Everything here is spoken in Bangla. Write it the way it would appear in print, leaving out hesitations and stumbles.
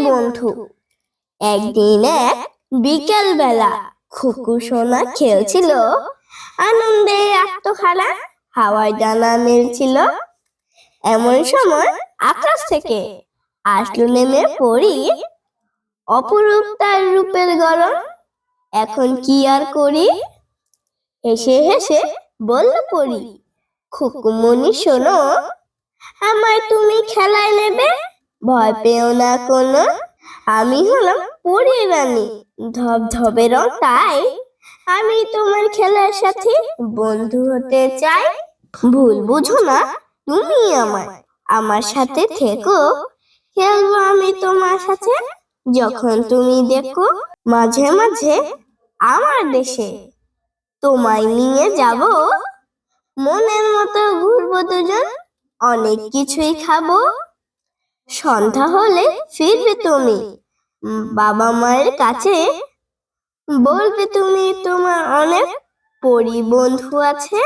বন্ধু। একদিন এক বিকেল বেলা খুকু সোনা খেলছিল, আনন্দে আত্মখানা হাওয়ায় ডানা মেলছিল। এমন সময় আকাশ থেকে আসলো নেমে পড়ি, অপরূপ তার রূপের গরম। এখন কি আর করি? হেসে হেসে বলল পরি, খুকুমনি শোনো, আমায় তুমি খেলায় নেবে, ভয় পেও না কোনো। আমি হলাম পরি রানী, ধবধবে রং তাই। আমি তোমার খেলার সাথে বন্ধু হতে চাই। ভুল বুঝো না তুমি আমার সাথে থেকো, খেলবো আমি তোমার সাথে যখন তুমি দেখো। মাঝে মাঝে আমার দেশে তোমায় নিয়ে যাব, মনের মতো ঘুরবো দুজন, অনেক কিছুই খাবো। সন্ধ্যা হলে ফিরবে তুমি বাবা মায়ের কাছে, বলবে তুমি তোমার অনেক পরি বন্ধু আছে।